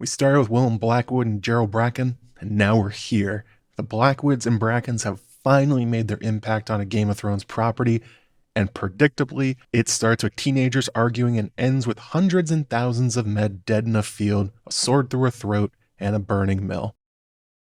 We started with Willem Blackwood and Jerrel Bracken, and now we're here. The Blackwoods and Brackens have finally made their impact on a Game of Thrones property, and predictably, it starts with teenagers arguing and ends with hundreds and thousands of men dead in a field, a sword through a throat, and a burning mill.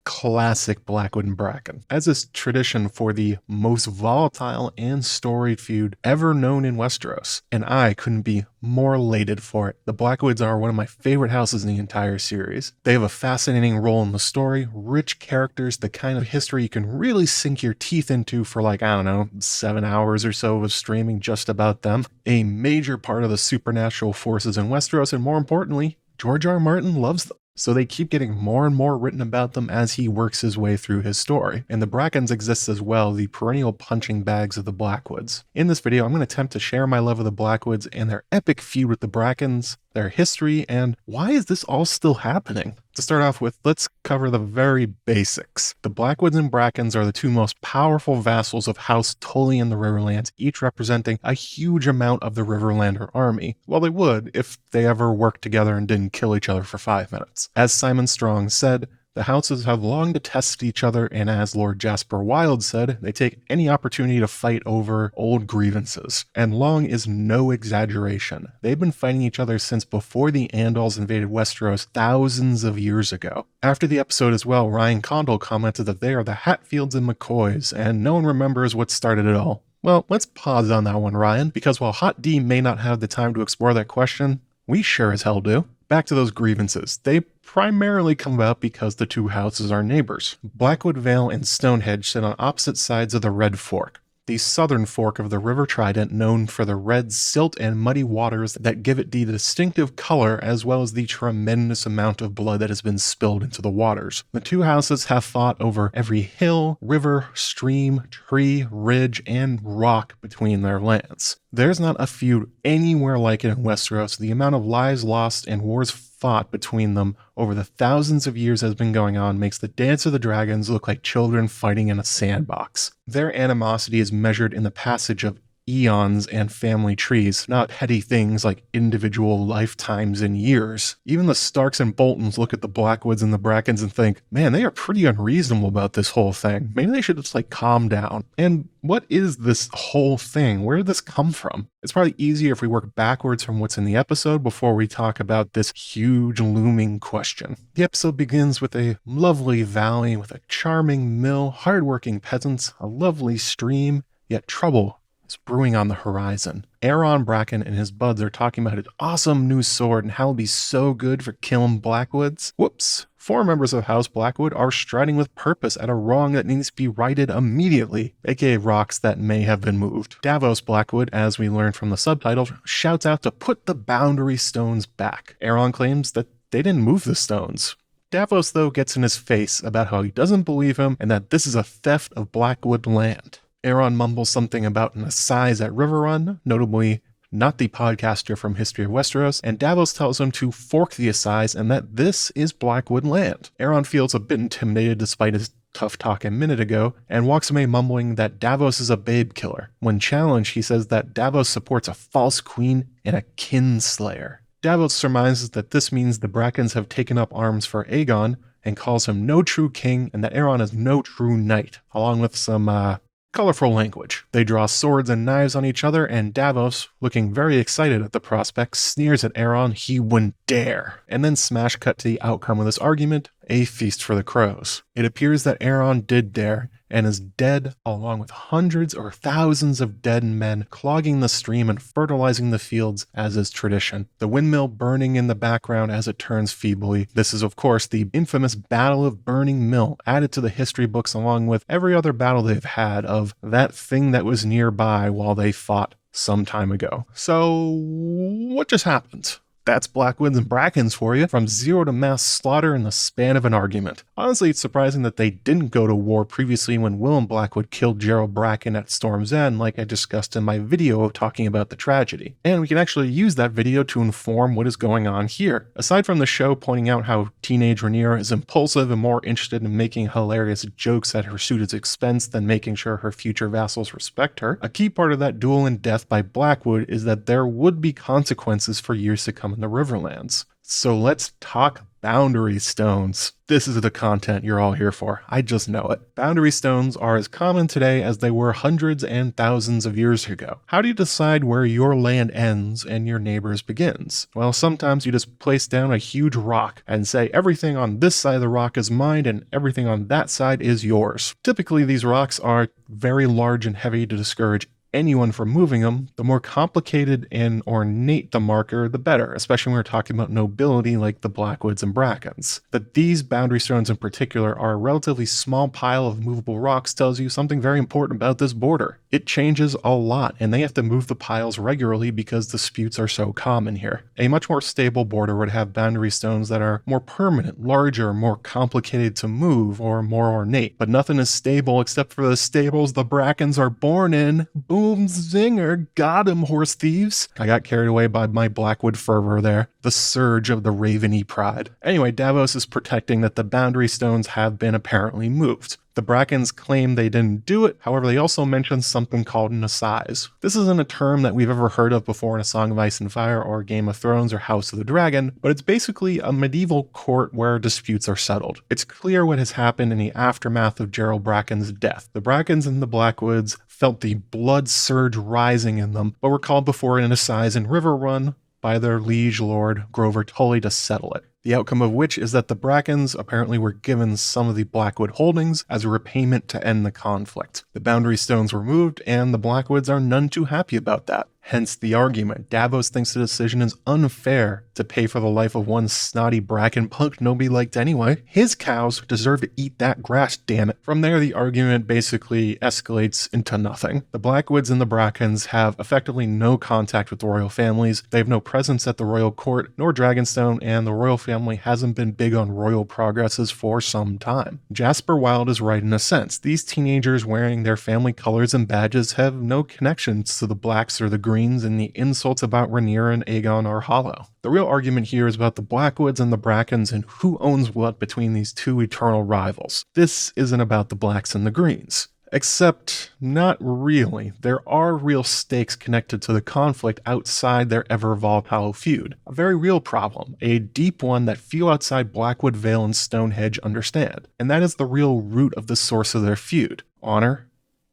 Classic Blackwood and Bracken, as is tradition for the most volatile and storied feud ever known in Westeros, and I couldn't be more elated for it. The Blackwoods are one of my favorite houses in the entire series. They have a fascinating role in the story, rich characters, the kind of history you can really sink your teeth into for 7 hours or so of streaming just about them, a major part of the supernatural forces in Westeros, and more importantly, George R. R. Martin loves them. So they keep getting more and more written about them as he works his way through his story. And the Brackens exist as well, the perennial punching bags of the Blackwoods. In this video, I'm going to attempt to share my love of the Blackwoods and their epic feud with the Brackens, their history, and why is this all still happening? To start off with, let's cover the very basics. The Blackwoods and Brackens are the two most powerful vassals of House Tully in the Riverlands, each representing a huge amount of the Riverlander army. Well, they would if they ever worked together and didn't kill each other for 5 minutes. As Simon Strong said, the houses have long detested each other, and as Lord Jasper Wilde said, they take any opportunity to fight over old grievances. And long is no exaggeration. They've been fighting each other since before the Andals invaded Westeros thousands of years ago. After the episode as well, Ryan Condal commented that they are the Hatfields and McCoys, and no one remembers what started it all. Well, let's pause on that one, Ryan, because while Hot D may not have the time to explore that question, we sure as hell do. Back to those grievances. They primarily come about because the two houses are neighbors. Blackwood Vale and Stonehenge sit on opposite sides of the Red Fork, the southern fork of the River Trident, known for the red silt and muddy waters that give it the distinctive color, as well as the tremendous amount of blood that has been spilled into the waters. The two houses have fought over every hill, river, stream, tree, ridge, and rock between their lands. There's not a feud anywhere like it in Westeros. The amount of lives lost and wars fought between them over the thousands of years has been going on makes the Dance of the Dragons look like children fighting in a sandbox. Their animosity is measured in the passage of eons and family trees, not petty things like individual lifetimes and years. Even the Starks and Boltons look at the Blackwoods and the Brackens and think, man, they are pretty unreasonable about this whole thing. Maybe they should just calm down. And what is this whole thing? Where did this come from? It's probably easier if we work backwards from what's in the episode before we talk about this huge looming question. The episode begins with a lovely valley with a charming mill, hardworking peasants, a lovely stream, yet trouble is brewing on the horizon. Aeron Bracken and his buds are talking about his awesome new sword and how it'll be so good for killing Blackwoods. Whoops. 4 members of House Blackwood are striding with purpose at a wrong that needs to be righted immediately, aka rocks that may have been moved. Davos Blackwood, as we learned from the subtitle, shouts out to put the boundary stones back. Aeron claims that they didn't move the stones. Davos, though, gets in his face about how he doesn't believe him and that this is a theft of Blackwood land. Aeron mumbles something about an assize at Riverrun, notably not the podcaster from History of Westeros, and Davos tells him to fork the assize and that this is Blackwood land. Aeron feels a bit intimidated despite his tough talk a minute ago, and walks away mumbling that Davos is a babe killer. When challenged, he says that Davos supports a false queen and a kinslayer. Davos surmises that this means the Brackens have taken up arms for Aegon, and calls him no true king, and that Aeron is no true knight, along with some, colorful language. They draw swords and knives on each other, and Davos, looking very excited at the prospect, sneers at Aeron he wouldn't dare. And then smash cut to the outcome of this argument, a feast for the crows. It appears that Aeron did dare, and is dead, along with hundreds or thousands of dead men clogging the stream and fertilizing the fields as is tradition. The windmill burning in the background as it turns feebly. This is of course the infamous Battle of Burning Mill, added to the history books along with every other battle they've had of that thing that was nearby while they fought some time ago. So what just happened? That's Blackwoods and Brackens for you, from zero to mass slaughter in the span of an argument. Honestly, it's surprising that they didn't go to war previously when Willem Blackwood killed Jerrel Bracken at Storm's End, like I discussed in my video talking about the tragedy. And we can actually use that video to inform what is going on here. Aside from the show pointing out how teenage Rhaenyra is impulsive and more interested in making hilarious jokes at her suitor's expense than making sure her future vassals respect her, a key part of that duel and death by Blackwood is that there would be consequences for years to come in the Riverlands. So let's talk Boundary stones. This is the content you're all here for. I just know it. Boundary stones are as common today as they were hundreds and thousands of years ago. How do you decide where your land ends and your neighbor's begins? Well, sometimes you just place down a huge rock and say everything on this side of the rock is mine and everything on that side is yours. Typically, these rocks are very large and heavy to discourage anyone from moving them. The more complicated and ornate the marker, the better, especially when we're talking about nobility like the Blackwoods and Brackens. That these boundary stones in particular are a relatively small pile of movable rocks tells you something very important about this border. It changes a lot, and they have to move the piles regularly because disputes are so common here. A much more stable border would have boundary stones that are more permanent, larger, more complicated to move, or more ornate. But nothing is stable except for the stables the Brackens are born in. Boom zinger, got him, horse thieves. I got carried away by my Blackwood fervor there. The surge of the raveny pride. Anyway, Davos is protecting that the boundary stones have been apparently moved. The Brackens claim they didn't do it, however they also mention something called an assize. This isn't a term that we've ever heard of before in A Song of Ice and Fire or Game of Thrones or House of the Dragon, but it's basically a medieval court where disputes are settled. It's clear what has happened in the aftermath of Jerrel Bracken's death. The Brackens and the Blackwoods felt the blood surge rising in them, but were called before an assize in River Run by their liege lord Grover Tully to settle it. The outcome of which is that the Brackens apparently were given some of the Blackwood holdings as a repayment to end the conflict. The boundary stones were moved, and the Blackwoods are none too happy about that. Hence the argument. Davos thinks the decision is unfair to pay for the life of one snotty Bracken punk nobody liked anyway. His cows deserve to eat that grass, damn it. From there, the argument basically escalates into nothing. The Blackwoods and the Brackens have effectively no contact with the royal families. They have no presence at the royal court nor Dragonstone, and the royal family hasn't been big on royal progresses for some time. Jasper Wild is right in a sense. These teenagers wearing their family colors and badges have no connections to the blacks or the greens, and the insults about Rhaenyra and Aegon are hollow. The real argument here is about the Blackwoods and the Brackens and who owns what between these two eternal rivals. This isn't about the blacks and the greens. Except, not really. There are real stakes connected to the conflict outside their ever-volatile feud. A very real problem, a deep one that few outside Blackwood Vale and Stonehenge understand. And that is the real root of the source of their feud: honor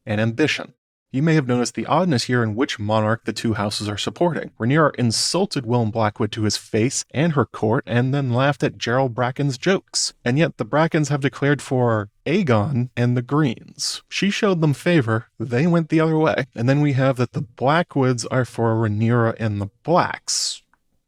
and ambition. You may have noticed the oddness here in which monarch the two houses are supporting. Rhaenyra insulted Willem Blackwood to his face and her court, and then laughed at Jerrel Bracken's jokes. And yet the Brackens have declared for Aegon and the Greens. She showed them favor, they went the other way. And then we have that the Blackwoods are for Rhaenyra and the Blacks.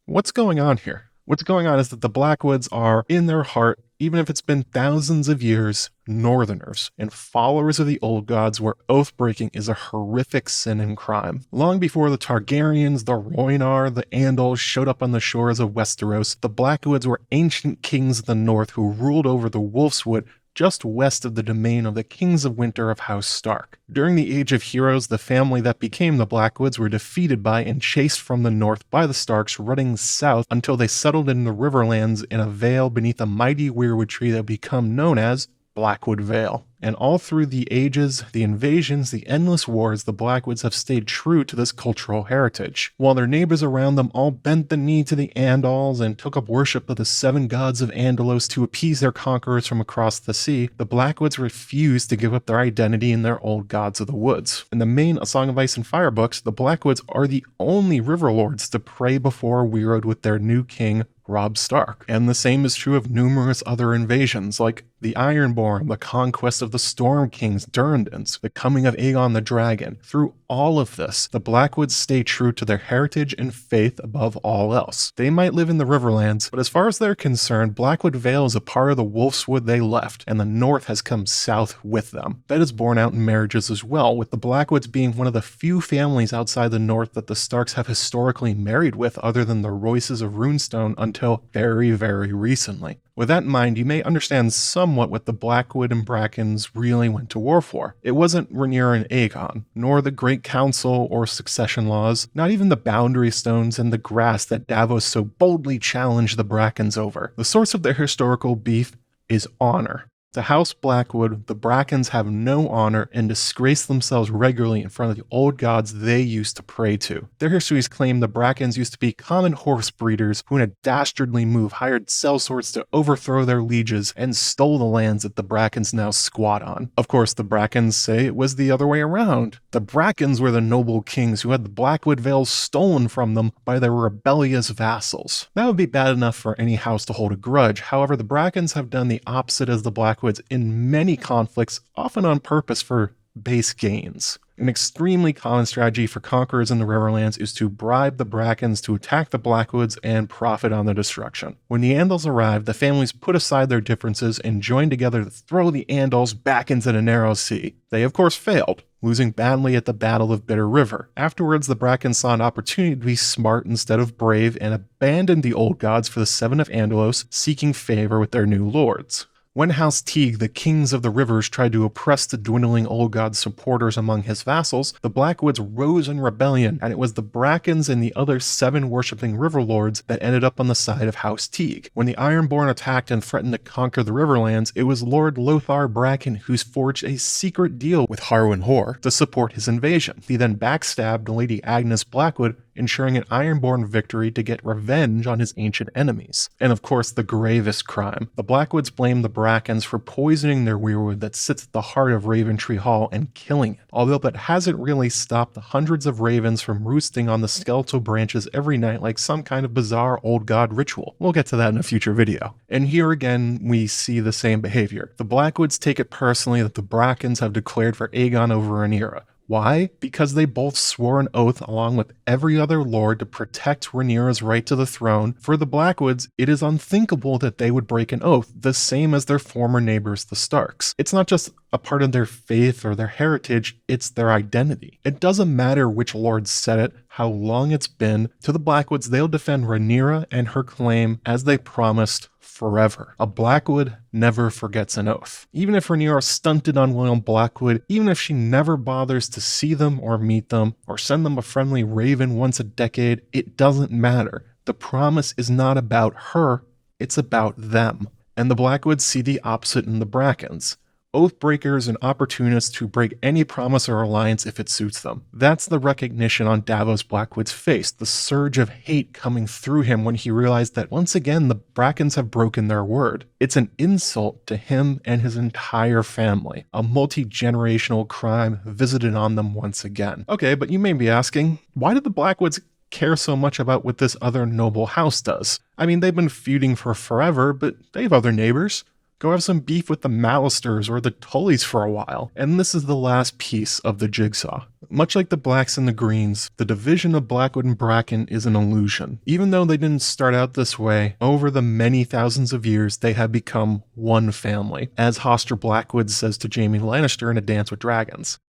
What's going on here? What's going on is that the Blackwoods are, in their heart, even if it's been thousands of years, Northerners and followers of the old gods where oath-breaking is a horrific sin and crime. Long before the Targaryens, the Rhoynar, the Andals showed up on the shores of Westeros, the Blackwoods were ancient kings of the north who ruled over the Wolfswood just west of the domain of the Kings of Winter of House Stark. During the Age of Heroes, the family that became the Blackwoods were defeated by and chased from the north by the Starks, running south until they settled in the Riverlands in a vale beneath a mighty weirwood tree that would become known as Blackwood Vale. And all through the ages, the invasions, the endless wars, the Blackwoods have stayed true to this cultural heritage. While their neighbors around them all bent the knee to the Andals and took up worship of the seven gods of Andalos to appease their conquerors from across the sea, the Blackwoods refused to give up their identity in their old gods of the woods. In the main A Song of Ice and Fire books, the Blackwoods are the only river lords to pray before Weirwood with their new king, Robb Stark. And the same is true of numerous other invasions, like the Ironborn, the conquest of the Storm Kings, Durrandons, the coming of Aegon the Dragon. Through all of this, the Blackwoods stay true to their heritage and faith above all else. They might live in the Riverlands, but as far as they're concerned, Blackwood Vale is a part of the Wolfswood they left, and the North has come south with them. That is borne out in marriages as well, with the Blackwoods being one of the few families outside the North that the Starks have historically married with other than the Royces of Runestone until very, very recently. With that in mind, you may understand somewhat what the Blackwood and Brackens really went to war for. It wasn't Rhaenyra and Aegon, nor the Great Council or succession laws, not even the boundary stones and the grass that Davos so boldly challenged the Brackens over. The source of their historical beef is honor. To House Blackwood, the Brackens have no honor and disgrace themselves regularly in front of the old gods they used to pray to. Their histories claim the Brackens used to be common horse breeders who in a dastardly move hired sellswords to overthrow their lieges and stole the lands that the Brackens now squat on. Of course, the Brackens say it was the other way around. The Brackens were the noble kings who had the Blackwood Vale stolen from them by their rebellious vassals. That would be bad enough for any house to hold a grudge. However, the Brackens have done the opposite as the Blackwoods in many conflicts, often on purpose for base gains. An extremely common strategy for conquerors in the Riverlands is to bribe the Brackens to attack the Blackwoods and profit on their destruction. When the Andals arrive, the families put aside their differences and join together to throw the Andals back into the narrow sea. They of course failed, losing badly at the Battle of Bitter River. Afterwards, the Brackens saw an opportunity to be smart instead of brave and abandoned the old gods for the Seven of Andalos, seeking favor with their new lords. When House Teague, the kings of the rivers, tried to oppress the dwindling old god supporters among his vassals, the Blackwoods rose in rebellion, and it was the Brackens and the other 7 worshipping river lords that ended up on the side of House Teague. When the Ironborn attacked and threatened to conquer the Riverlands, it was Lord Lothar Bracken who forged a secret deal with Harwin Hoare to support his invasion. He then backstabbed Lady Agnes Blackwood, ensuring an Ironborn victory to get revenge on his ancient enemies. And of course, the gravest crime. The Blackwoods blamed the Brackens for poisoning their weirwood that sits at the heart of Raventree Hall and killing it, although that hasn't really stopped the hundreds of ravens from roosting on the skeletal branches every night like some kind of bizarre old god ritual. We'll get to that in a future video. And here again, we see the same behavior. The Blackwoods take it personally that the Brackens have declared for Aegon over Rhaenyra. Why? Because they both swore an oath along with every other lord to protect Rhaenyra's right to the throne. For the Blackwoods, it is unthinkable that they would break an oath, the same as their former neighbors, the Starks. It's not just a part of their faith or their heritage, it's their identity. It doesn't matter which lord said it, how long it's been. To the Blackwoods, they'll defend Rhaenyra and her claim as they promised forever. A Blackwood never forgets an oath. Even if Rhaenyra stunted on Willem Blackwood, even if she never bothers to see them or meet them, or send them a friendly raven once a decade, it doesn't matter. The promise is not about her, it's about them. And the Blackwoods see the opposite in the Brackens. Oath breakers and opportunists who break any promise or alliance if it suits them. That's the recognition on Davos Blackwood's face, the surge of hate coming through him when he realized that once again the Brackens have broken their word. It's an insult to him and his entire family, a multi-generational crime visited on them once again. Okay, but you may be asking, why did the Blackwoods care so much about what this other noble house does? I mean, they've been feuding for forever, but they have other neighbors. Go have some beef with the Mallisters or the Tullys for a while. And this is the last piece of the jigsaw. Much like the Blacks and the Greens, the division of Blackwood and Bracken is an illusion. Even though they didn't start out this way, over the many thousands of years, they have become one family, as Hoster Blackwood says to Jaime Lannister in A Dance with Dragons.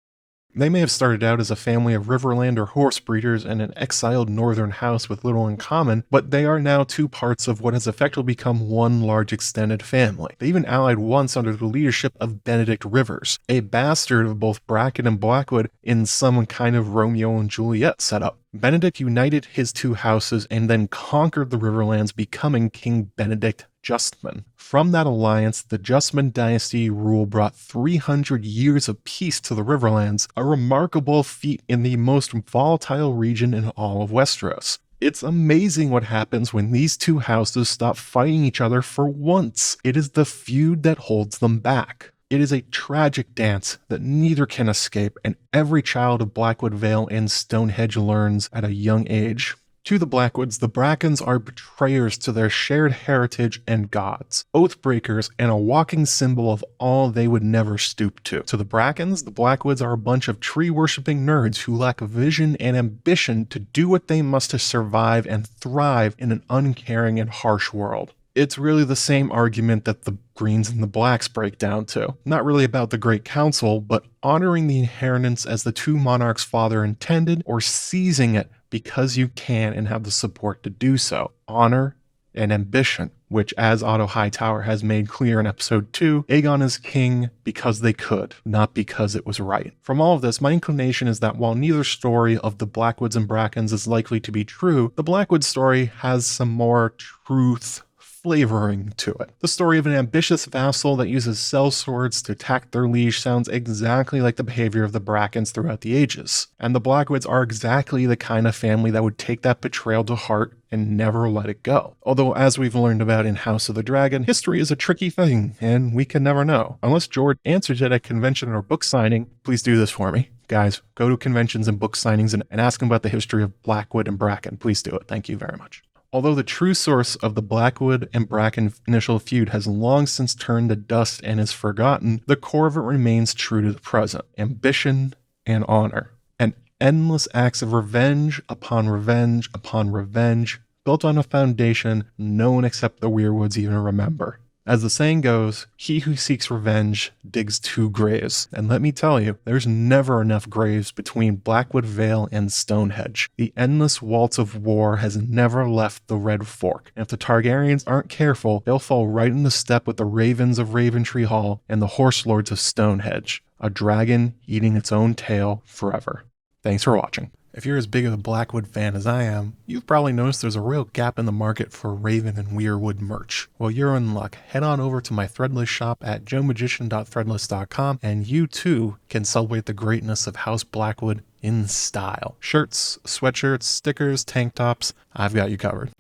They may have started out as a family of Riverland or horse breeders and an exiled northern house with little in common, but they are now 2 parts of what has effectively become one large extended family. They even allied once under the leadership of Benedict Rivers, a bastard of both Bracken and Blackwood in some kind of Romeo and Juliet setup. Benedict united his 2 houses and then conquered the Riverlands, becoming King Benedict Justman. From that alliance, the Justman dynasty rule brought 300 years of peace to the Riverlands, a remarkable feat in the most volatile region in all of Westeros. It's amazing what happens when these 2 houses stop fighting each other for once. It is the feud that holds them back. It is a tragic dance that neither can escape, and every child of Blackwood Vale and Stonehenge learns at a young age. To the Blackwoods, the Brackens are betrayers to their shared heritage and gods, oath breakers, and a walking symbol of all they would never stoop to. To the Brackens, the Blackwoods are a bunch of tree-worshipping nerds who lack vision and ambition to do what they must to survive and thrive in an uncaring and harsh world. It's really the same argument that the Greens and the Blacks break down to. Not really about the Great Council, but honoring the inheritance as the 2 monarchs' father intended, or seizing it because you can and have the support to do so. Honor and ambition, which, as Otto Hightower has made clear in episode 2, Aegon is king because they could, not because it was right. From all of this, my inclination is that while neither story of the Blackwoods and Brackens is likely to be true, the Blackwood story has some more truth flavoring to it. The story of an ambitious vassal that uses sellswords to attack their liege sounds exactly like the behavior of the Brackens throughout the ages. And the Blackwoods are exactly the kind of family that would take that betrayal to heart and never let it go. Although, as we've learned about in House of the Dragon, history is a tricky thing, and we can never know. Unless George answers it at convention or book signing, please do this for me. Guys, go to conventions and book signings and ask them about the history of Blackwood and Bracken. Please do it. Thank you very much. Although the true source of the Blackwood and Bracken initial feud has long since turned to dust and is forgotten, the core of it remains true to the present: ambition and honor. And endless acts of revenge upon revenge upon revenge, built on a foundation no one except the Weirwoods even remember. As the saying goes, he who seeks revenge digs two graves. And let me tell you, there's never enough graves between Blackwood Vale and Stonehenge. The endless waltz of war has never left the Red Fork. And if the Targaryens aren't careful, they'll fall right into step with the Ravens of Raventree Hall and the Horse Lords of Stonehenge. A dragon eating its own tail forever. Thanks for watching. If you're as big of a Blackwood fan as I am, you've probably noticed there's a real gap in the market for Raven and Weirwood merch. Well, you're in luck. Head on over to my Threadless shop at joemagician.threadless.com and you too can celebrate the greatness of House Blackwood in style. Shirts, sweatshirts, stickers, tank tops, I've got you covered.